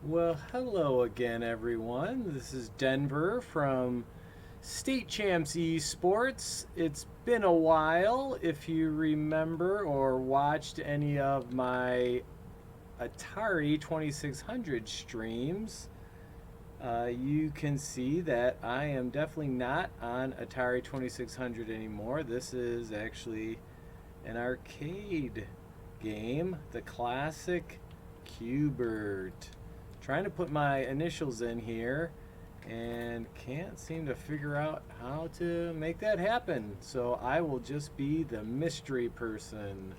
Well, hello again, everyone. This is Denver from State Champs Esports. It's been a while. If you remember or watched any of my Atari 2600 streams, you can see that I am definitely not on Atari 2600 anymore. This is actually an arcade game, the classic Q*bert. Trying to put my initials in here and can't seem to figure out how to make that happen. So I will just be the mystery person.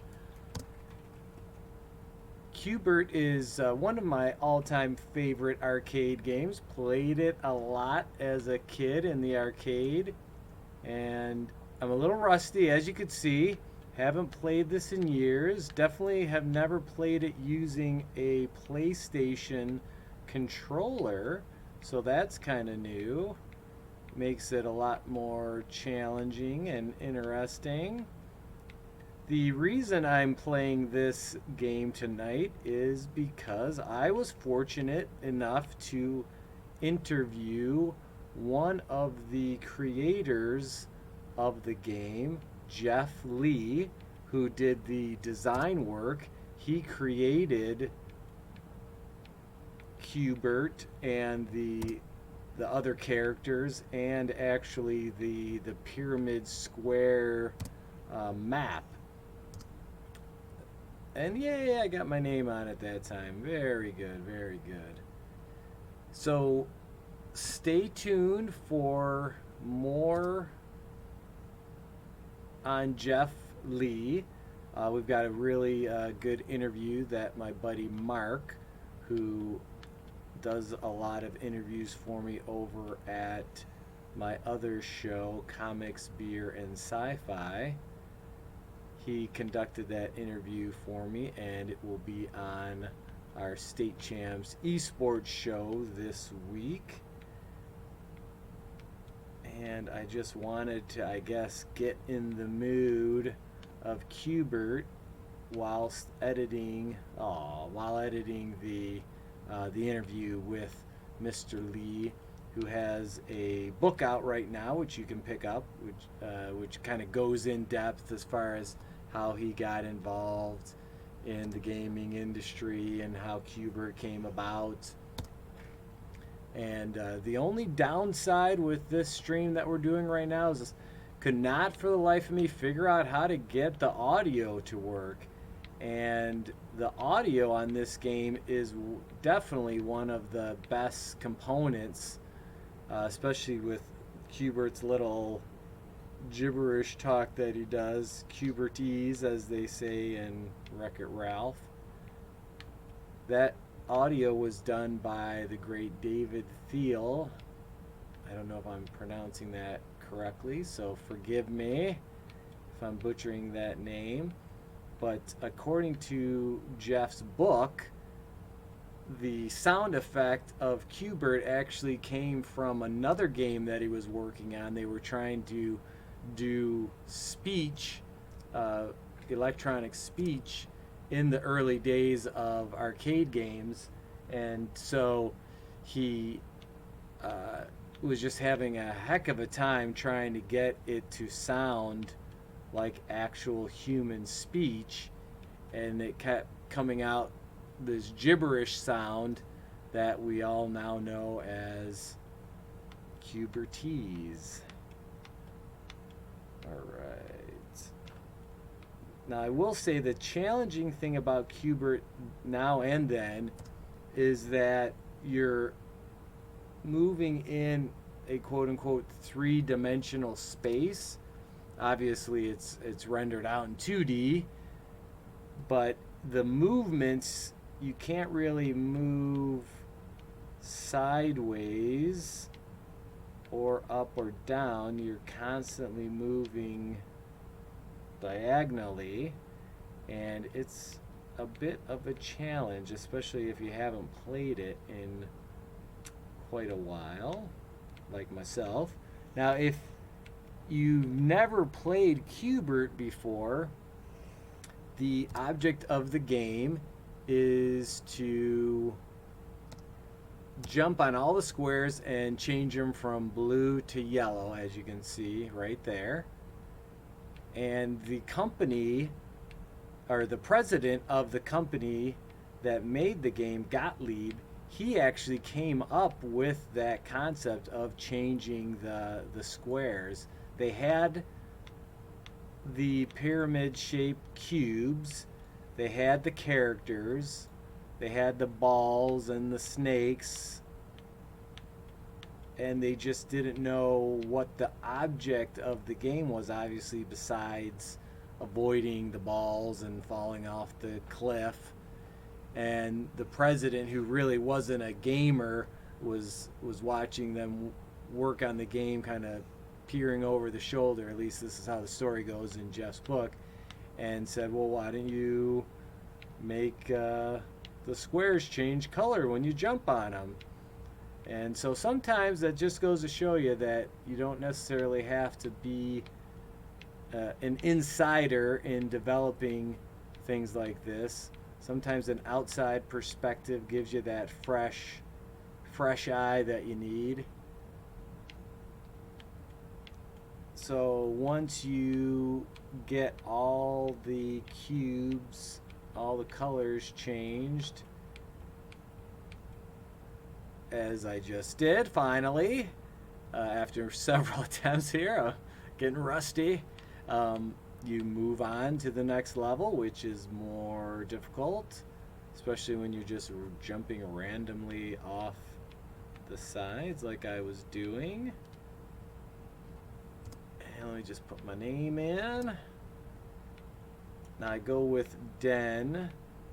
Q*bert is one of my all-time favorite arcade games. Played it a lot as a kid in the arcade, and I'm a little rusty, as you could see. Haven't played this in years. Definitely have never played it using a PlayStation controller, so that's kind of new. Makes it a lot more challenging and interesting. The reason I'm playing this game tonight is because I was fortunate enough to interview one of the creators of the game, Jeff Lee, who did the design work. He created Q*bert and the other characters, and actually the pyramid square map. And yeah, I got my name on it that time. Very good, very good. So stay tuned for more on Jeff Lee. We've got a really good interview that my buddy Mark, who does a lot of interviews for me over at my other show, Comics, Beer, and Sci-Fi. He conducted that interview for me, and it will be on our State Champs Esports show this week. And I just wanted to, I guess, get in the mood of Q*bert whilst editing, the interview with Mr. Lee, who has a book out right now, which you can pick up, which kind of goes in depth as far as how he got involved in the gaming industry and how Q*bert came about. And the only downside with this stream that we're doing right now is this, could not for the life of me figure out how to get the audio to work. And the audio on this game is definitely one of the best components, especially with Q*bert's little gibberish talk that he does, Q*bertese, as they say in Wreck-It Ralph. That audio was done by the great David Thiel. I don't know if I'm pronouncing that correctly, so forgive me if I'm butchering that name. But according to Jeff's book, the sound effect of Q*bert actually came from another game that he was working on. They were trying to do speech, electronic speech, in the early days of arcade games, and so he was just having a heck of a time trying to get it to sound like actual human speech, and it kept coming out this gibberish sound that we all now know as Q*bertese. All right. Now, I will say the challenging thing about Q*bert now and then is that you're moving in a quote-unquote three-dimensional space. Obviously, it's rendered out in 2D, but the movements, you can't really move sideways or up or down. You're constantly moving diagonally, and it's a bit of a challenge, especially if you haven't played it in quite a while, like myself. Now, if you've never played Q*bert before, the object of the game is to jump on all the squares and change them from blue to yellow, as you can see right there. And the company, or the president of the company that made the game, Gottlieb, he actually came up with that concept of changing the squares. They had the pyramid shaped cubes, they had the characters, they had the balls and the snakes, and they just didn't know what the object of the game was, obviously, besides avoiding the balls and falling off the cliff. And the president, who really wasn't a gamer, was watching them work on the game, kind of peering over the shoulder. At least this is how the story goes in Jeff's book, and said, "Well, why don't you make the squares change color when you jump on them?" And so sometimes that just goes to show you that you don't necessarily have to be an insider in developing things like this. Sometimes an outside perspective gives you that fresh eye that you need. So once you get all the cubes, all the colors changed, as I just did finally, after several attempts here, getting rusty, you move on to the next level, which is more difficult, especially when you're just jumping randomly off the sides like I was doing. And let me just put my name in. Now I go with Den.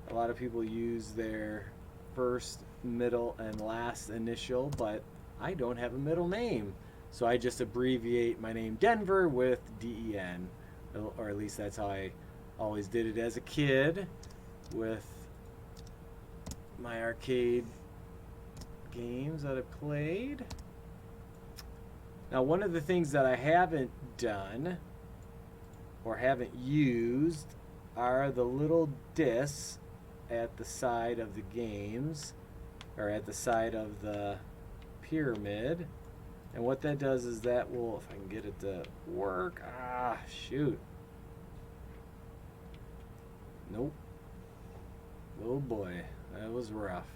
A lot of people use their first, middle, and last initial, but I don't have a middle name. So I just abbreviate my name Denver with DEN. Or at least that's how I always did it as a kid with my arcade games that I played. Now, one of the things that I haven't done or haven't used are the little discs at the side of the games, or at the side of the pyramid. And what that does is that will, if I can get it to work, shoot. Nope. Oh boy, that was rough.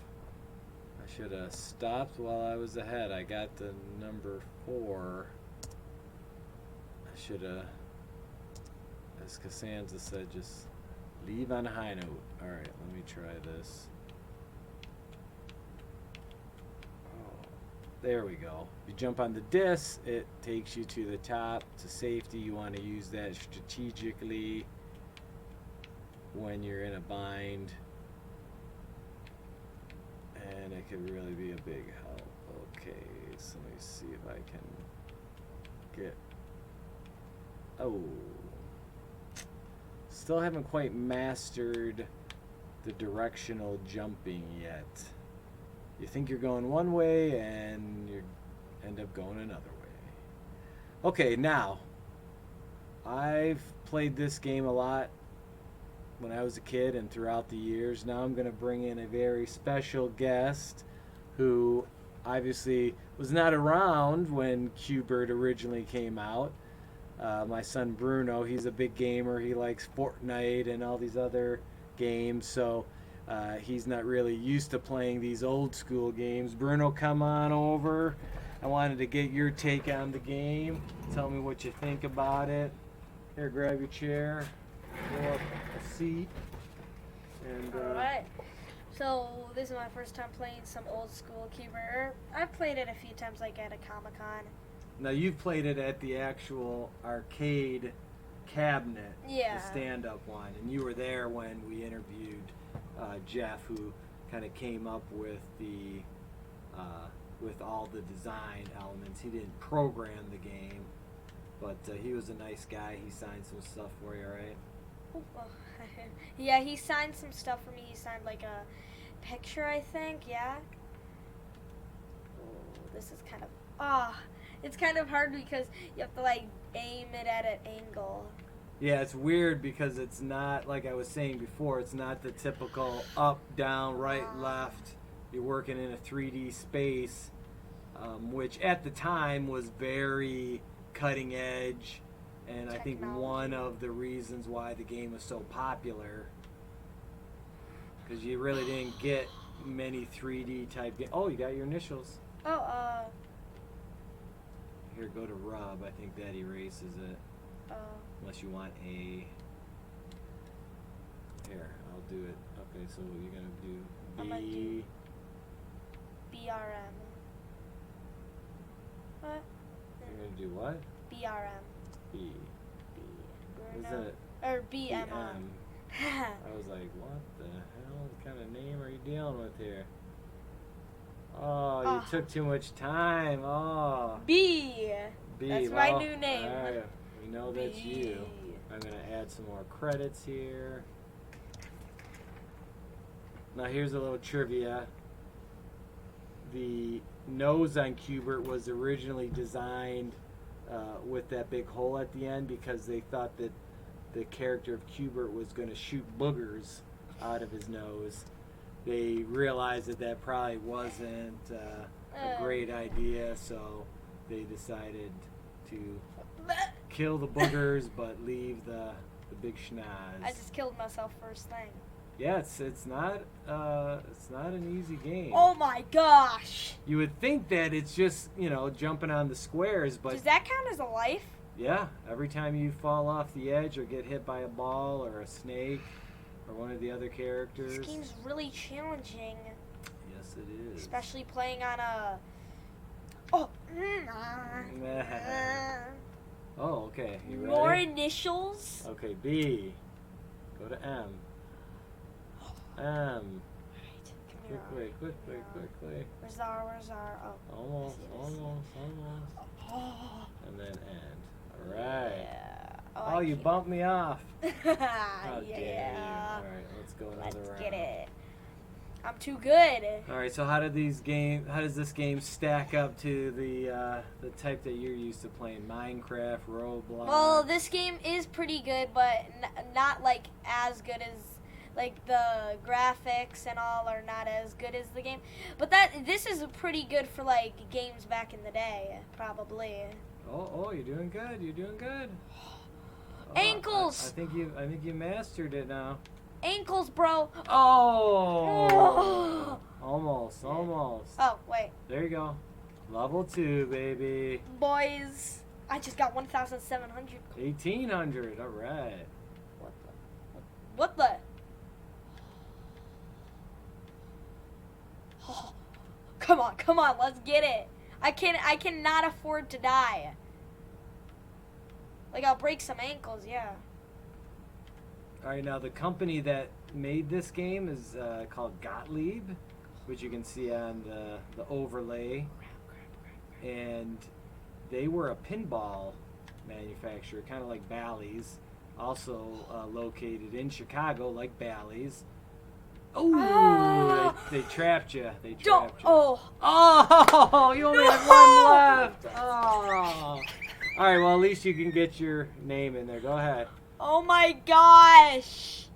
I should have stopped while I was ahead. I got the number 4. I should have, as Costanza said, just leave on a high note. Alright, let me try this. There we go. You jump on the disc, it takes you to the top, to safety. You want to use that strategically when you're in a bind. And it could really be a big help. Okay, so let me see if I can get... Oh. Still haven't quite mastered the directional jumping yet. You think you're going one way and you end up going another way. Okay, now, I've played this game a lot when I was a kid and throughout the years. Now I'm going to bring in a very special guest who obviously was not around when Q*bert originally came out. My son Bruno, he's a big gamer. He likes Fortnite and all these other games, so he's not really used to playing these old school games. Bruno, come on over. I wanted to get your take on the game. Tell me what you think about it. Here, grab your chair. Go up a seat. And, Alright. So, this is my first time playing some old school *Q*bert. I've played it a few times, like at a Comic-Con. Now, you've played it at the actual arcade cabinet, Yeah. the stand-up one, and you were there when we interviewed Jeff, who kind of came up with the with all the design elements. He didn't program the game, but he was a nice guy. He signed some stuff for you, right? Oh, yeah, he signed some stuff for me. He signed like a picture, I think. Yeah. Oh, this is kind of it's kind of hard because you have to like aim it at an angle. Yeah, it's weird because it's not, like I was saying before, it's not the typical up, down, right, left. you're working in a 3D space, which at the time was very cutting edge, and I think one of the reasons why the game was so popular, because you really didn't get many 3D type games. Oh, you got your initials. Oh, Here, go to Rub. I think that erases it. Unless you want a... Here, I'll do it. Okay, so you're going to do B... I'm gonna do BRM. What? You're going to do what? BRM. B. Bruno. Is it Or BMR. BM? I was like, what the hell? What kind of name are you dealing with here? Oh, you took too much time. Oh. B. B. That's my new name. All right. We know that's B. you. I'm going to add some more credits here. Now here's a little trivia. The nose on Cubert was originally designed with that big hole at the end because they thought that the character of Cubert was going to shoot boogers out of his nose. They realized that that probably wasn't a great idea, so they decided to kill the boogers but leave the big schnoz. I just killed myself first thing. Yeah, it's not an easy game. Oh my gosh! You would think that it's just, jumping on the squares, but Does that count as a life? yeah, every time you fall off the edge or get hit by a ball or a snake or one of the other characters. This game's really challenging. Yes, it is. Especially playing on a... Oh! Oh, okay. You ready? More initials? Okay, B. Go to M. M. Quickly. Where's our... Oh. Almost. Oh. And then end. Alright. Yeah. Oh, you bumped me off. How dare you. Yeah. Alright, let's go another round. Let's get it. I'm too good. Alright, so how does this game stack up to the type that you're used to playing? Minecraft, Roblox? Well, this game is pretty good, but not like as good as the graphics and all are not as good as the game. But this is pretty good for like games back in the day, probably. Oh, you're doing good. Ankles. I think you mastered it now. Ankles, bro. Oh. Almost. Oh, wait. There you go. Level 2, baby. Boys, I just got 1,700. 1,800. All right. What the? Oh, come on, let's get it. I cannot afford to die. Like, I'll break some ankles, yeah. All right, now the company that made this game is called Gottlieb, which you can see on the overlay. And they were a pinball manufacturer, kind of like Bally's, also located in Chicago, like Bally's. Oh, they trapped you. Oh, you only have one left. Oh. All right, well, at least you can get your name in there. Go ahead. oh my gosh.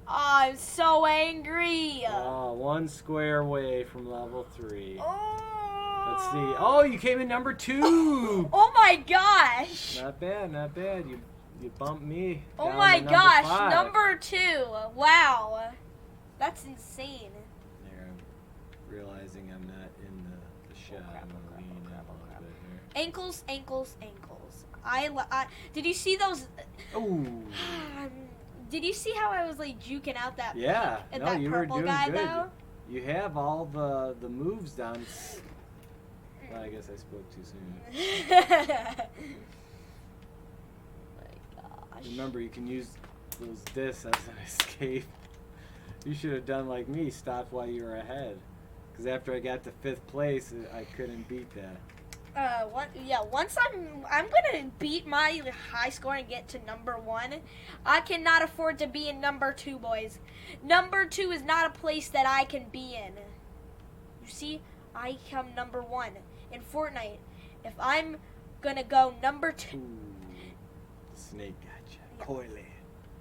I'm so angry. Oh, one square away from level 3. Oh. Let's see. Oh, you came in number 2. Oh my gosh. Not bad. You bumped me. Oh down my to gosh, 5. number 2. Wow. That's insane. There, I'm realizing I'm not in the shot. I'm gonna lean in a little bit here. Ankles. Did you see those? Oh. Did you see how I was like juking out that Yeah. pink, No, that you were purple doing guy good. though? You have all the moves down. Well, I guess I spoke too soon. My gosh. Remember, you can use those discs as an escape. You should have done like me, stopped while you were ahead. Because after I got to 5th place, I couldn't beat that. Once I'm gonna beat my high score and get to number 1. I cannot afford to be in number 2, boys. Number 2 is not a place that I can be in. You see, I come number 1 in Fortnite. If I'm gonna go number 2. Ooh, the snake got you. Coily.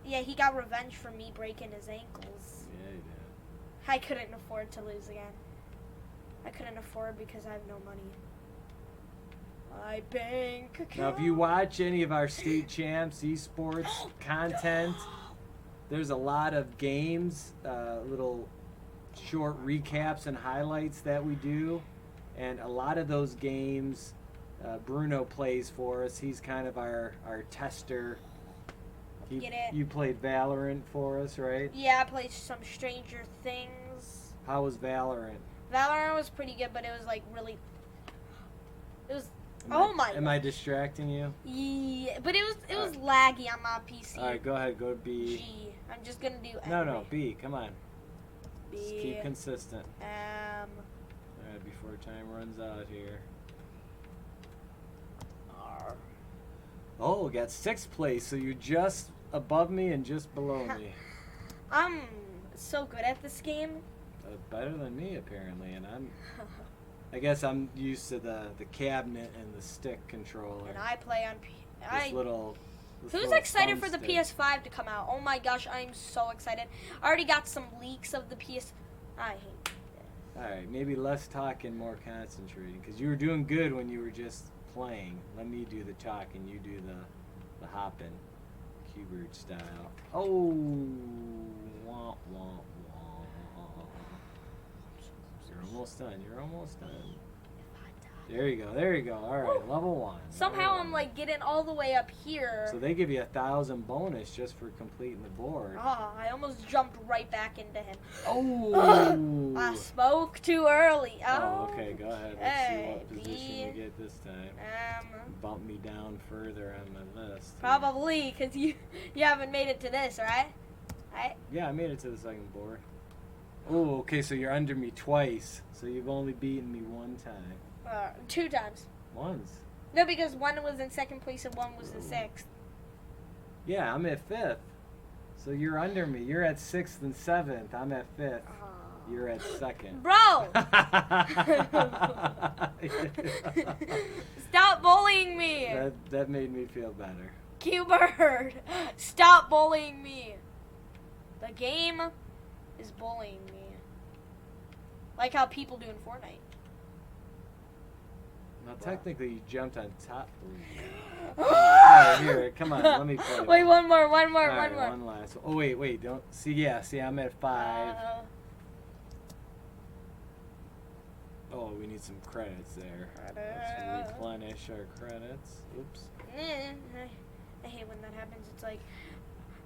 Yeah, he got revenge for me breaking his ankles. Yeah, he did. I couldn't afford to lose again. I couldn't afford because I have no money. My bank account. Now, if you watch any of our state champs esports content, there's a lot of games, little short recaps and highlights that we do. And a lot of those games, Bruno plays for us. He's kind of our tester. Get it? You played Valorant for us, right? Yeah, I played some Stranger Things. How was Valorant? Valorant was pretty good, but it was like really. It was. Am I distracting you? Yeah, but it was laggy on my PC. All right, go ahead. Go to B. G. I'm just gonna do. No, B. Come on. B. Just keep consistent. M. All right, before time runs out here. R. Oh, we got 6th place, so you're just above me and just below me. I'm so good at this game. Better than me, apparently, and I guess I'm used to the cabinet and the stick controller. And I play on. This Who's little excited for the stick. PS5 to come out? Oh my gosh, I'm so excited. I already got some leaks of the PS. I hate it. All right, maybe less talking, more concentrating, because you were doing good when you were just playing. Let me do the talking, you do the hopping, Q-Bird style. Oh, wah, wah, wah. You're almost done. You're almost done. There you go. There you go. All right, level 1. Somehow I'm like getting all the way up here. So they give you 1,000 bonus just for completing the board. Oh, I almost jumped right back into him. Oh! I spoke too early. Oh, okay. Go ahead. Let's see Hey, what position B. you get this time. Bump me down further on my list. Probably because you haven't made it to this, right? Right? Yeah, I made it to the second board. Oh, okay. So you're under me twice. So you've only beaten me one time. 2 times. Once. No, because one was in 2nd place and one was in 6th. Yeah, I'm at 5th. So you're under me. You're at 6th and 7th. I'm at 5th. You're at 2nd. Bro! Stop bullying me! That made me feel better. Q-Bird! Stop bullying me! The game is bullying me. Like how people do in Fortnite. Now, technically, you jumped on top. Alright, here, come on, let me play. Wait, one more. All right, one last. Oh, wait, don't. See, I'm at 5. Oh, we need some credits there. Let's replenish our credits. Oops. I hate when that happens. It's like,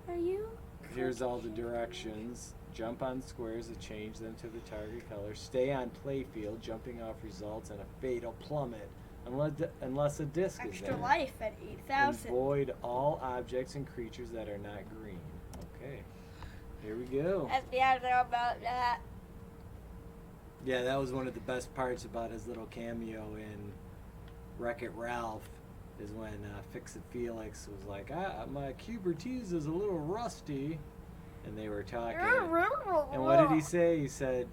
are you? Here's all the directions. Jump on squares to change them to the target color. Stay on playfield, jumping off results, and a fatal plummet unless a disc is there. Extra life at 8,000. Avoid all objects and creatures that are not green. Okay, here we go. That's the answer about that. Yeah, that was one of the best parts about his little cameo in Wreck-It Ralph, is when Fix-It Felix was like, my Q-Bertese is a little rusty. And they were talking. And what did he say? He said,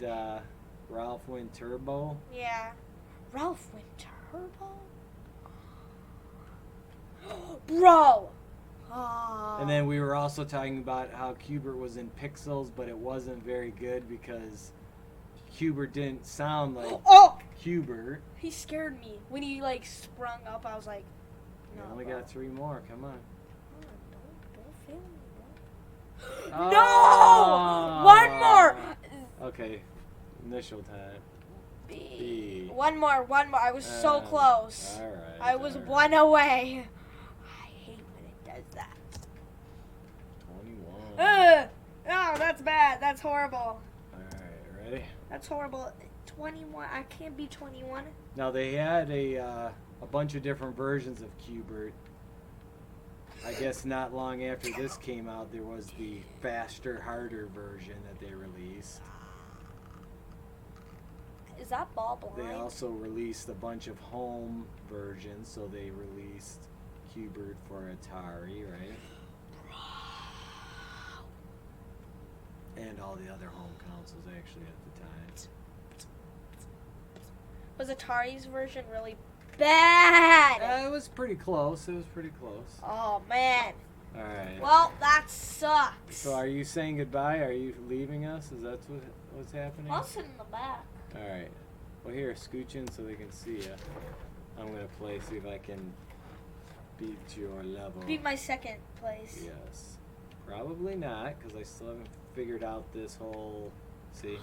Ralph went turbo. Yeah. Ralph went turbo? Bro! And then we were also talking about how Q-Bert was in pixels, but it wasn't very good because Q-Bert didn't sound like Q-Bert. He scared me. When he, like, sprung up, I was like, no. We only got 3 more. Come on. Don't fail me. Oh. No! One more! Okay. Initial time. B. One more. I was so close. All right. I was 1 away. I hate when it does that. 21. Oh, that's bad. That's horrible. All right. Ready? That's horrible. 21. I can't be 21. Now, they had a bunch of different versions of Q-Bert. I guess not long after this came out, there was the faster, harder version that they released. Is that ball blind? They also released a bunch of home versions, so they released Q-Bert for Atari, right? And all the other home consoles, actually, at the time. Was Atari's version really bad? It was pretty close. Oh, man. All right. Well, that sucks. So are you saying goodbye? Are you leaving us? Is that What's happening? I'll sit in the back. All right. Well, here, scooch in so they can see you. I'm gonna play, see if I can beat your level. Beat my second place. Yes. Probably not, because I still haven't figured out this whole. See,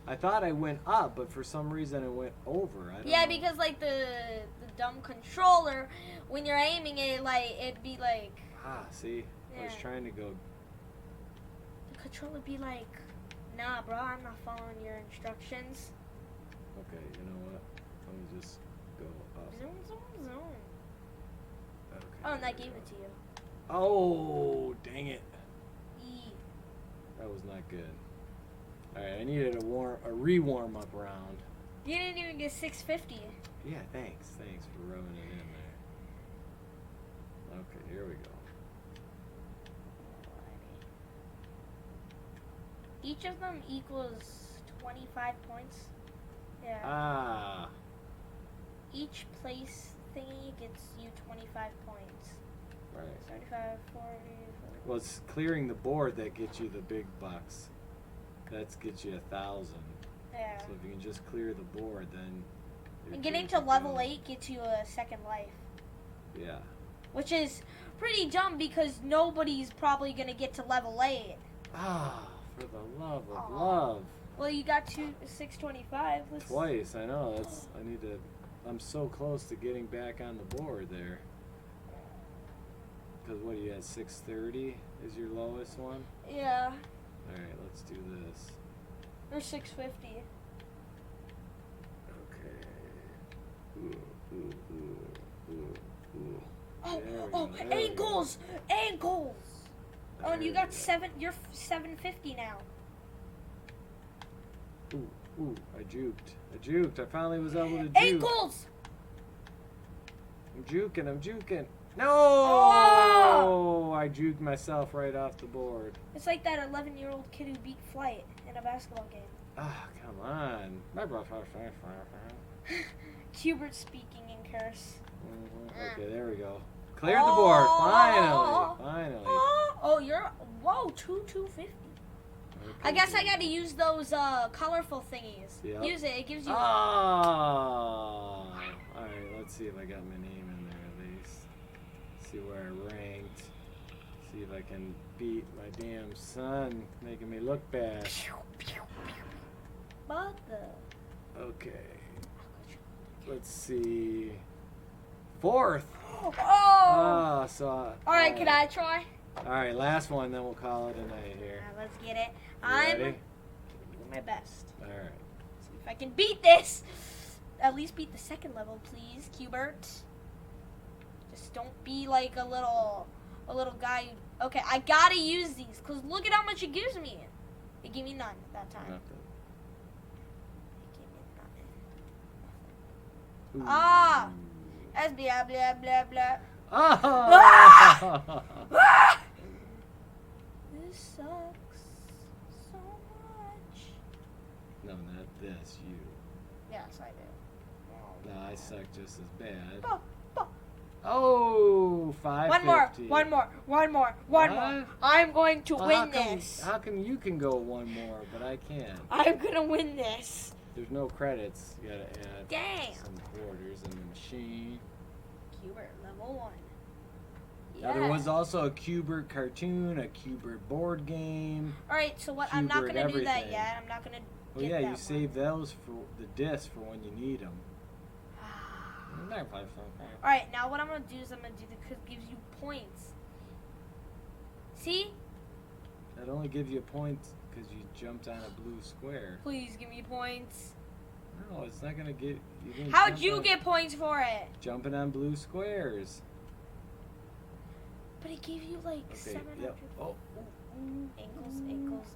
I thought I went up, but for some reason it went over. I don't know. Because like the dumb controller, when you're aiming it, like it'd be like. See, I was Yeah. trying to go. The controller be like, nah, bro, I'm not following your instructions. Okay, you know what? Let me just go up. Zoom, zoom, zoom. Okay. Oh, and I gave it to you. Oh, dang it! E. That was not good. All right, I needed a re-warm up round. You didn't even get 650. Yeah, thanks for rubbing it in there. Okay, here we go. Each of them equals 25 points. Yeah. Ah, Each place thingy gets you 25 points. right. 35, 40, 40. Well, it's clearing the board that gets you the big bucks. That gets you 1,000. Yeah. So if you can just clear the board, then. you're And getting good to go. level 8 gets you a second life. Yeah. Which is pretty dumb because nobody's probably going to get to level 8. Ah, for the love of Aw. love. Well, you got to 625. Let's... Twice, I know. I'm so close to getting back on the board there. Because what, you had 630 is your lowest one? Yeah. Alright, let's do this. Or 650. Okay. Ooh. Oh, There we oh, go, there we go. ankles! Ankles! Oh, and you There got we 7, you're 750 now. go. Ooh, I juked. I finally was able to juke. Ankles! I'm juking. No! Oh! I juked myself right off the board. It's like that 11-year-old kid who beat Flight in a basketball game. Ah, come on. Hubert speaking in curse. Okay, there we go. Cleared the board. Finally. Oh, you're, whoa, 250. Okay, I guess I good. gotta use those colorful thingies. Yep. Use it, it gives you... Oh! Alright, let's see if I got my name in there at least. See where I ranked. See if I can beat my damn son, making me look bad. What the... Okay. Let's see. 4th! Oh! So... Alright, can I try? Alright, last one, then we'll call it a night here. Alright, let's get it. You I'm ready? doing my best. Alright. See if I can beat this. At least beat the second level, please, Hubert. Just don't be like a little guy. Okay, I gotta use these, because look at how much it gives me. It gave me none that time. Nothing. It gave me nothing. Ooh. Ah! That's blah, blah, blah, blah. Oh! Ah! This sucks so much. No, not this. You. Yes, I do. No, I suck just as bad. Oh, oh. Oh, 550. One more. What? I'm going to Well, win this. How come you can go one more, but I can't? I'm gonna win this. There's no credits. You gotta add Dang. some quarters in the machine. Cubert level 1. Now, there was also a Cubert cartoon, a Cubert board game. Alright, so what? I'm not Cubert gonna do that everything. yet. I'm not gonna. Well, yeah, you save those for the disc for when you need them. Alright, now what I'm gonna do is I'm gonna do the gives you points. See? That only gives you points because you jumped on a blue square. Please give me points. No, it's not gonna get. You didn't How'd jump you on- get points for it? Jumping on blue squares. But it gave you like Okay. 700. Yep. Oh. Ankles.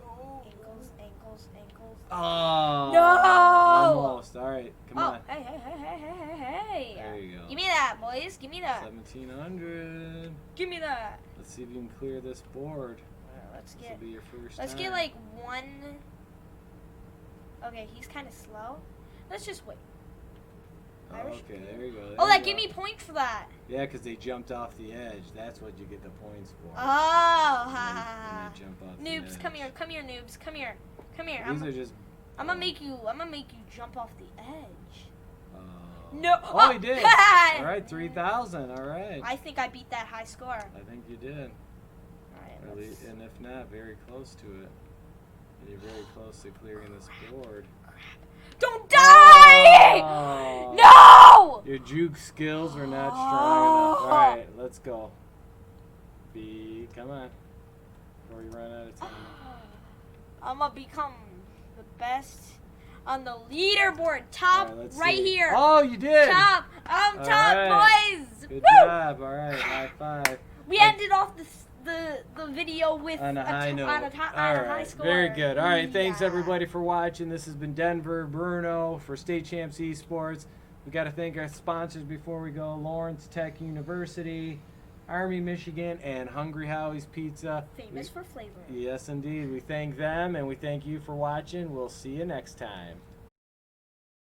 Oh. No! Almost. All right. Come on. Hey. There you go. Give me that, boys. Give me that. 1700. Give me that. Let's see if you can clear this board. Let's This get. will be your first Let's time. get like one. Okay, he's kind of slow. Let's just wait. Oh, Irish okay, Peel. there you go. Oh, there that you gave go. me points for that. Yeah, because they jumped off the edge. That's what you get the points for. Oh, ha When ha ha. they jump off the Noobs, edge. come here, noobs, come here. Come here. These are just. I'm gonna make you jump off the edge. Oh. No. Oh, he did. All right, 3,000. All right. I think I beat that high score. I think you did. All right. And if not, very close to it. And you're very close to clearing this board. Don't die! Oh. No! Your juke skills are not strong enough. All right, let's go. Come on. Before you run out of time. I'm gonna become the best on the leaderboard. Top right see. here. Oh, you did. Top. I'm All top, right. boys. Good Woo! job. All right, high five. We ended off the video with on a high note. On a high score. Very good. All right, thanks Yeah. everybody for watching. This has been Denver Bruno for State Champs Esports. We got to thank our sponsors before we go: Lawrence Tech University, Army, Michigan, and Hungry Howie's Pizza. Famous for flavor. Yes, indeed. We thank them, and we thank you for watching. We'll see you next time.